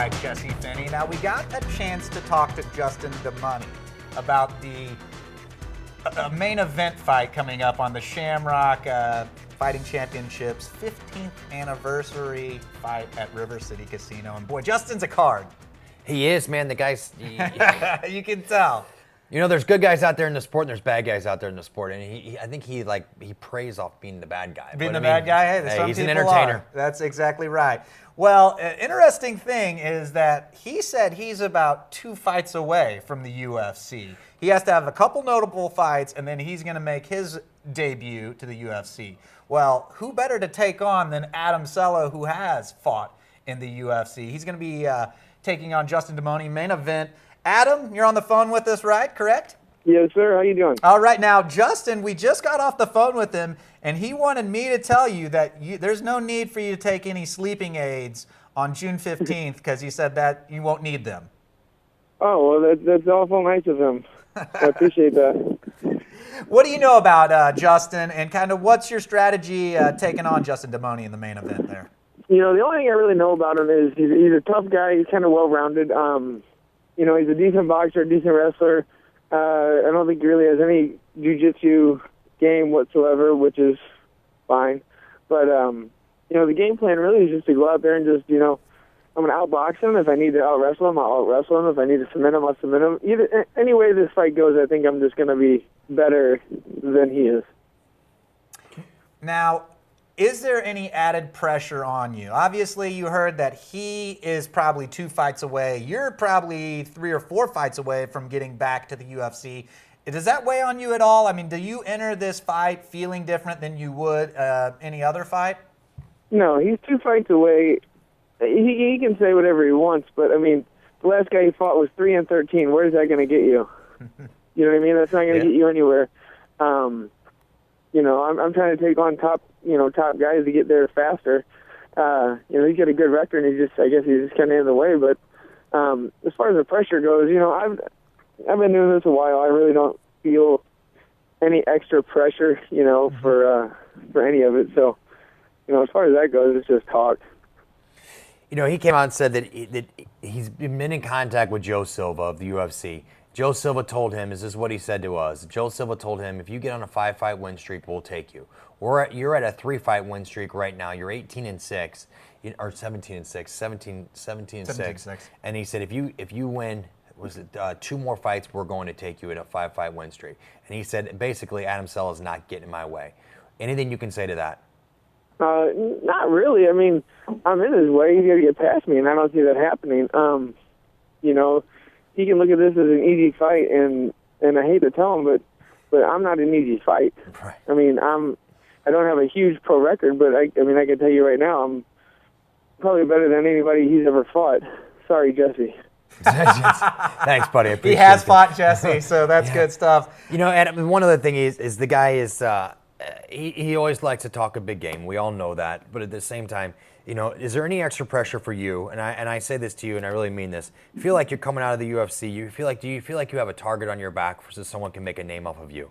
right, Jesse Finney. Now, we got a chance to talk to Justin DeMoney about the main event fight coming up on the Shamrock Fighting Championships 15th anniversary fight at River City Casino. And boy, Justin's a card. He is, man. The guy's... You can tell. You know, there's good guys out there in the sport, and there's bad guys out there in the sport, and I think he preys off being the bad guy. Being the bad guy? Hey, some he's people an entertainer. are. That's exactly right. Well, an interesting thing is that he said he's about 2 fights away from the UFC. He has to have a couple notable fights, and then he's going to make his debut to the UFC. Well, who better to take on than Adam Cella, who has fought in the UFC? He's going to be taking on Justin DeMoney, main event. Adam, you're on the phone with us, right? Correct? Yes, sir. How you doing? All right. Now, Justin, we just got off the phone with him, and he wanted me to tell you that there's no need for you to take any sleeping aids on June 15th because he said that you won't need them. Oh, well, that's awful nice of him. I appreciate that. What do you know about Justin, and kind of what's your strategy taking on Justin DeMoney in the main event there? You know, the only thing I really know about him is he's a tough guy. He's kind of well-rounded. You know, he's a decent boxer, decent wrestler. I don't think he really has any jiu-jitsu game whatsoever, which is fine. But, you know, the game plan really is just to go out there and just, you know, I'm going to outbox him. If I need to out-wrestle him, I'll out-wrestle him. If I need to submit him, I'll submit him. Any way this fight goes, I think I'm just going to be better than he is. Now, is there any added pressure on you? Obviously, you heard that he is probably 2 fights away. You're probably 3 or 4 fights away from getting back to the UFC. Does that weigh on you at all? I mean, do you enter this fight feeling different than you would any other fight? No, he's 2 fights away. He can say whatever he wants, but, I mean, the last guy he fought was 3-13. Where's that going to get you? You know what I mean? That's not going to get you anywhere. You know, I'm trying to take on top guys to get there faster. You know, he's got a good record, and I guess he's just kind of in the way. But as far as the pressure goes, you know, I've been doing this a while. I really don't feel any extra pressure, you know, for any of it. So, you know, as far as that goes, it's just talk. You know, he came out and said that he's been in contact with Joe Silva of the UFC. Joe Silva told him, this is what he said to us. Joe Silva told him, if you get on a 5-fight win streak, we'll take you. You're at a 3-fight win streak right now. You're 18-6, or 17-6, 17-6. And he said, if you win, 2 more fights, we're going to take you in a 5-fight win streak. And he said, basically, Adam Cella is not getting in my way. Anything you can say to that? Not really. I mean, I'm in his way. He's got to get past me, and I don't see that happening. You know, he can look at this as an easy fight, and I hate to tell him, but I'm not an easy fight. Right. I mean, I don't have a huge pro record, but I mean, I can tell you right now, I'm probably better than anybody he's ever fought. Sorry, Jesse. Thanks, buddy. I appreciate He has it. fought Jesse, so that's good stuff. You know, and one other thing is the guy is he always likes to talk a big game. We all know that, but at the same time, you know, is there any extra pressure for you? And I say this to you, and I really mean this. You feel like you're coming out of the UFC. Do you feel like you have a target on your back so someone can make a name off of you?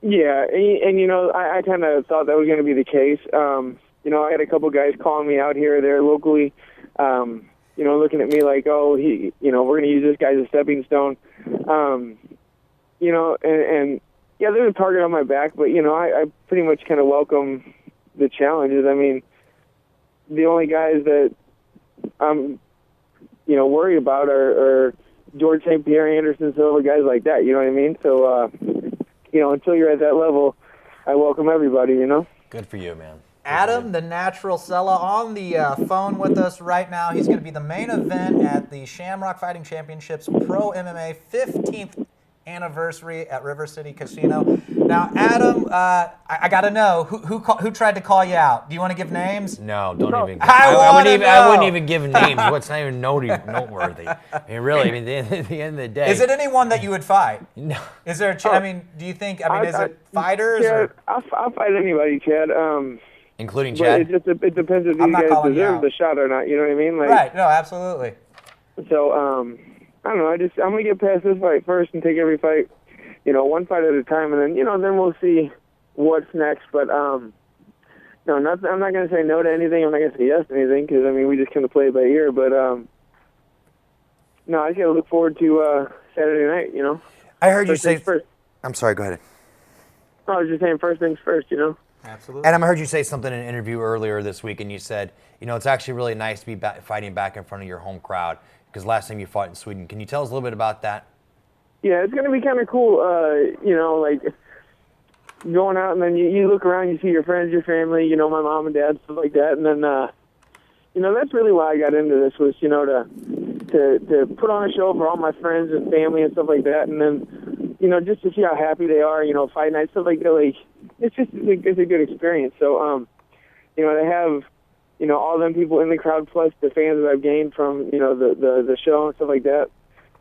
Yeah, and you know, I kind of thought that was going to be the case. You know, I had a couple guys calling me out here or there locally, you know, looking at me like, oh, you know, we're going to use this guy as a stepping stone. You know, and yeah, there's a target on my back, but, you know, I pretty much kind of welcome the challenges. I mean, the only guys that I'm, you know, worried about are George St. Pierre, Anderson Silva, guys like that, you know what I mean? So, you know, until you're at that level, I welcome everybody, you know? Good for you, man. Adam, the Natural Cella, on the phone with us right now. He's going to be the main event at the Shamrock Fighting Championships Pro MMA 15th anniversary at River City Casino. Now, Adam, I got to know, who tried to call you out? Do you want to give names? No, don't even. I wouldn't even give names. What's not even noteworthy? I mean, really. I mean, at the end of the day. Is it anyone that you would fight? No. Is there? I mean, do you think? I mean, is it fighters? Yeah, or? I'll fight anybody, Chad. Including But Chad? it depends if I'm these not guys calling you deserve out. the shot or not. You know what I mean? Like, Right. No, absolutely. So, I don't know. I'm going to get past this fight first and take every fight, you know, 1 fight at a time. And then, you know, then we'll see what's next. But, I'm not going to say no to anything. I'm not going to say yes to anything because, I mean, we just kind of play it by ear. But, no, I just got to look forward to Saturday night, you know. I heard you say... First. I'm sorry, go ahead. I was just saying first things first, you know. Absolutely. Adam, I heard you say something in an interview earlier this week, and you said, you know, it's actually really nice to be fighting back in front of your home crowd because last time you fought in Sweden. Can you tell us a little bit about that? Yeah, it's going to be kind of cool, you know, like going out and then you look around, you see your friends, your family, you know, my mom and dad, stuff like that. And then, you know, that's really why I got into this was, you know, to put on a show for all my friends and family and stuff like that. And then, you know, just to see how happy they are, you know, fight night, stuff like that. Like, it's a good experience. So, you know, to have, you know, all them people in the crowd plus the fans that I've gained from, you know, the show and stuff like that,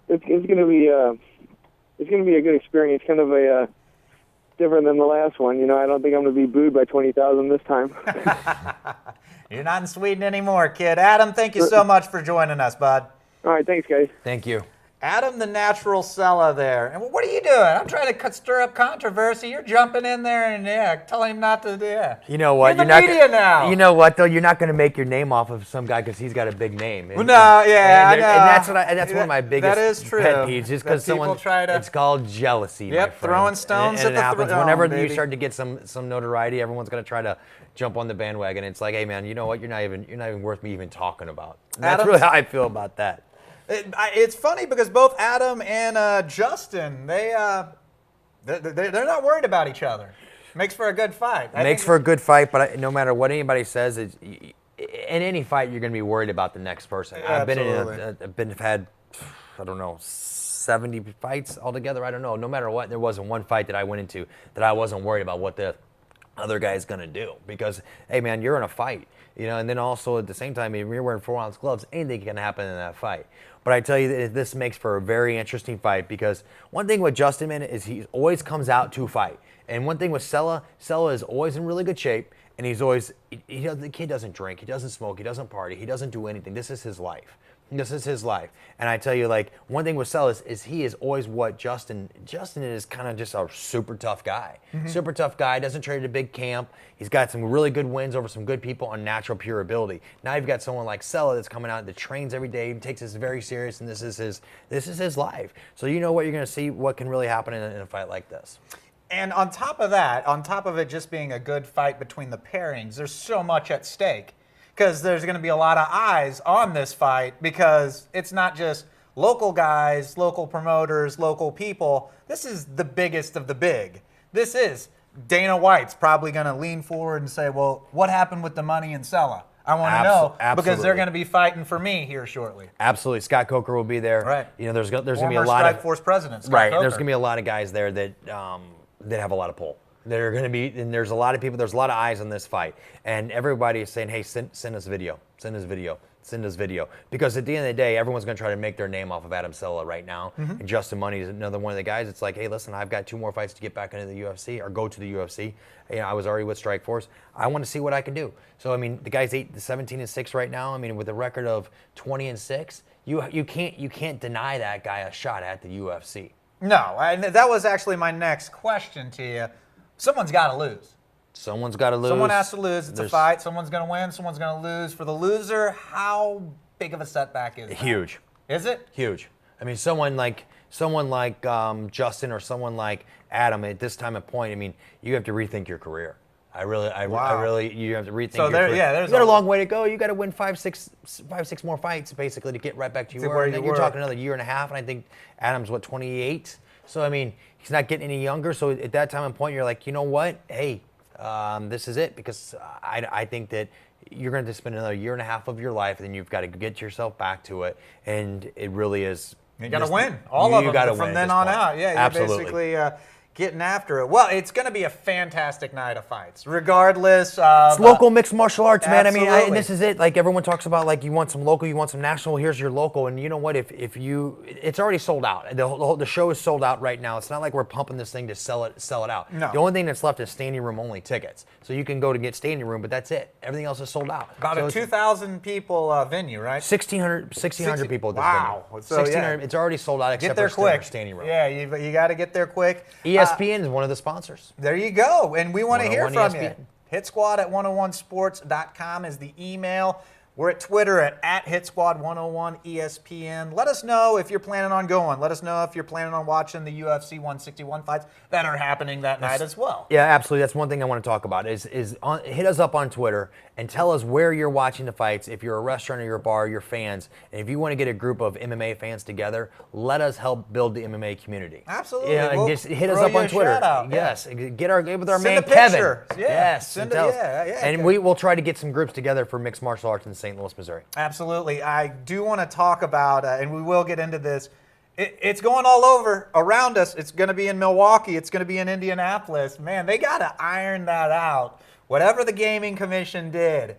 it's going to be a good experience, kind of a different than the last one. You know, I don't think I'm going to be booed by 20,000 this time. You're not in Sweden anymore, kid. Adam, thank you so much for joining us, bud. All right, thanks, guys. Thank you. Adam the Natural Cella there. And what are you doing? I'm trying to stir up controversy. You're jumping in there and telling him not to. Yeah. You know what? You're in the media now. You know what though? You're not going to make your name off of some guy because he's got a big name. No, yeah, I know. And that's one of my biggest that is true. pet peeves. Just because someone it's called jealousy. Yep, my friend. throwing stones and at the happens throne, whenever baby. you start to get some notoriety. Everyone's going to try to jump on the bandwagon. It's like, hey man, you know what? You're not even worth me even talking about. And that's really how I feel about that. It's funny because both Adam and Justin, they're not worried about each other. Makes for a good fight. Makes for a good fight, but no matter what anybody says, in any fight you're going to be worried about the next person. I've had, I don't know, 70 fights altogether. I don't know. No matter what, there wasn't one fight that I went into that I wasn't worried about what the other guy's going to do because, hey man, you're in a fight. You know, and then also at the same time, if you're wearing 4-ounce gloves, anything can happen in that fight. But I tell you, this makes for a very interesting fight because one thing with Justin, man, is he always comes out to fight. And one thing with Cella is always in really good shape, and he's always, the kid doesn't drink, he doesn't smoke, he doesn't party, he doesn't do anything. This is his life. This is his life. And I tell you, like, one thing with Cella is he is always what Justin is kind of just a super tough guy. Mm-hmm. Super tough guy, doesn't trade a big camp. He's got some really good wins over some good people on natural, pure ability. Now you've got someone like Cella that's coming out that trains every day, takes this very serious, and this is his life. So you know what you're going to see, what can really happen in a fight like this. And on top of that, on top of it just being a good fight between the pairings, there's so much at stake. Because there's going to be a lot of eyes on this fight because it's not just local guys, local promoters, local people. This is the biggest of the big. This is Dana White's probably going to lean forward and say, well, what happened with DeMoney and Cella? I want to know because they're going to be fighting for me here shortly. Absolutely. Scott Coker will be there. Right. You know, there's going to be a Former lot of Strikeforce president, Scott right. Coker. There's going to be a lot of guys there that have a lot of pull. They're going to be, and there's a lot of people, there's a lot of eyes on this fight. And everybody is saying, hey, send us video, send us video, send us video. Because at the end of the day, everyone's going to try to make their name off of Adam Cella right now. Mm-hmm. And Justin DeMoney is another one of the guys. It's like, hey, listen, I've got 2 more fights to get back into the UFC or go to the UFC. You know, I was already with Strikeforce. I want to see what I can do. So, I mean, the guy's 17-6 right now. I mean, with a record of 20-6, you can't deny that guy a shot at the UFC. No, that was actually my next question to you. Someone's got to lose. Someone's got to lose. Someone has to lose. It's a fight. Someone's going to win. Someone's going to lose. For the loser, how big of a setback is that? Huge. Is it? Huge. I mean, someone like Justin or someone like Adam at this time of point, I mean, you have to rethink your career. I really, you have to rethink your career. Yeah, you got a long way to go. You got to win 5-6 more fights basically to get right back to where you were. You're talking another year and a half, and I think Adam's 28. So I mean, he's not getting any younger. So at that time and point, you're like, you know what? Hey, this is it because I think that you're going to spend another year and a half of your life, and then you've got to get yourself back to it. And it really is. You got to win all of them from then on out. Yeah, you're basically getting after it. Well, it's going to be a fantastic night of fights, regardless of... It's local mixed martial arts, man. Absolutely. I mean, and this is it. Like, everyone talks about, like, you want some local, you want some national, here's your local. And you know what? If you... It's already sold out. The show is sold out right now. It's not like we're pumping this thing to sell it out. No. The only thing that's left is standing room only tickets. So you can go to get standing room, but that's it. Everything else is sold out. About a 2,000 people venue, right? 1,600 people at this wow. venue. So, 1,600. It's already sold out except for quick. Standing room. Yeah, you got to get there quick. ESPN is one of the sponsors. There you go. And we want to hear from you. HitSquad@101sports.com is the email. We're at Twitter at HitSquad101ESPN. Let us know if you're planning on going. Let us know if you're planning on watching the UFC 161 fights that are happening that night as well. Yeah, absolutely. That's one thing I want to talk about is hit us up on Twitter and tell us where you're watching the fights. If you're a restaurant or you're a bar, your fans, and if you want to get a group of MMA fans together, let us help build the MMA community. Absolutely. Yeah, and We'll just hit us throw up you on a Twitter. shout-out. Yes, get with our Send man a Kevin. picture. Yeah. Yes, Send tell a- us. yeah, yeah. And we will try to get some groups together for mixed martial arts in St. Louis, Missouri. Absolutely. I do want to talk about, and we will get into this, it's going all over around us. It's going to be in Milwaukee. It's going to be in Indianapolis. Man, they got to iron that out. Whatever the Gaming Commission did,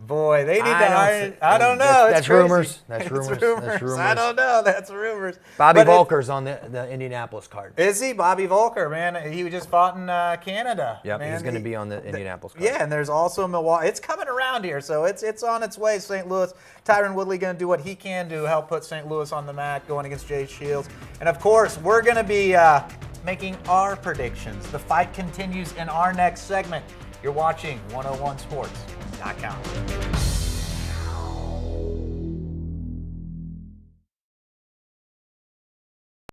boy, they need to iron. I don't know. That's It's crazy. rumors. That's It's rumors. rumors. That's rumors. I don't know. That's rumors. Bobby But Volker's on the Indianapolis card. Is he? Bobby Volker, man. He just fought in Canada. Yep, man. he's going to be on the Indianapolis card. Yeah, and there's also Milwaukee. It's coming around here, so it's on its way. St. Louis. Tyron Woodley going to do what he can to help put St. Louis on the map, going against Jay Shields. And of course, we're going to be making our predictions. The fight continues in our next segment. You're watching 101sports.com.